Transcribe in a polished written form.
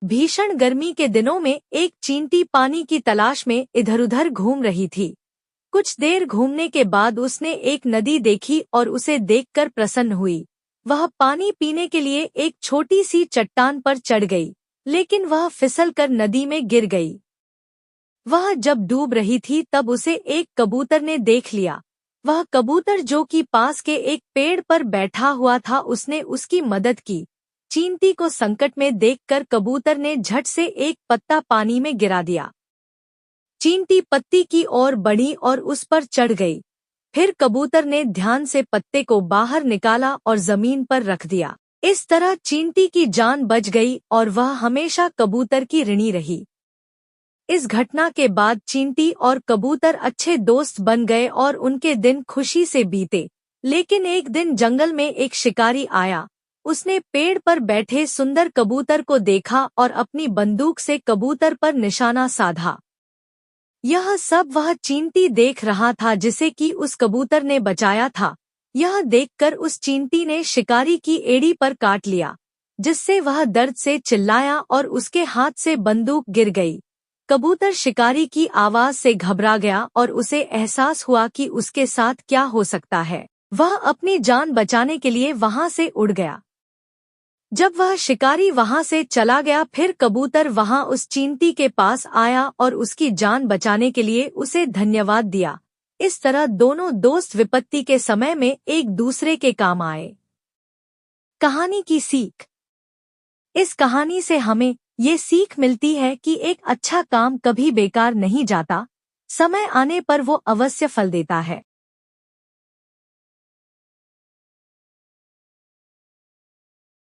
भीषण गर्मी के दिनों में एक चींटी पानी की तलाश में इधर-उधर घूम रही थी। कुछ देर घूमने के बाद उसने एक नदी देखी और उसे देखकर प्रसन्न हुई। वह पानी पीने के लिए एक छोटी सी चट्टान पर चढ़ गई, लेकिन वह फिसलकर नदी में गिर गई। वह जब डूब रही थी तब उसे एक कबूतर ने देख लिया। वह कबूतर जो कि पास के एक पेड़ पर बैठा हुआ था, उसने उसकी मदद की। चींटी को संकट में देखकर कबूतर ने झट से एक पत्ता पानी में गिरा दिया। चींटी पत्ती की ओर बढ़ी और उस पर चढ़ गई। फिर कबूतर ने ध्यान से पत्ते को बाहर निकाला और जमीन पर रख दिया। इस तरह चींटी की जान बच गई और वह हमेशा कबूतर की ऋणी रही। इस घटना के बाद चींटी और कबूतर अच्छे दोस्त बन गए और उनके दिन खुशी से बीते। लेकिन एक दिन जंगल में एक शिकारी आया। उसने पेड़ पर बैठे सुंदर कबूतर को देखा और अपनी बंदूक से कबूतर पर निशाना साधा। यह सब वह चींटी देख रहा था जिसे कि उस कबूतर ने बचाया था। यह देखकर उस चींटी ने शिकारी की एड़ी पर काट लिया, जिससे वह दर्द से चिल्लाया और उसके हाथ से बंदूक गिर गई। कबूतर शिकारी की आवाज से घबरा गया और उसे एहसास हुआ कि उसके साथ क्या हो सकता है। वह अपनी जान बचाने के लिए वहां से उड़ गया। जब वह शिकारी वहां से चला गया, फिर कबूतर वहां उस चींटी के पास आया और उसकी जान बचाने के लिए उसे धन्यवाद दिया। इस तरह दोनों दोस्त विपत्ति के समय में एक दूसरे के काम आए। कहानी की सीख। इस कहानी से हमें ये सीख मिलती है कि एक अच्छा काम कभी बेकार नहीं जाता। समय आने पर वो अवश्य फल देता है।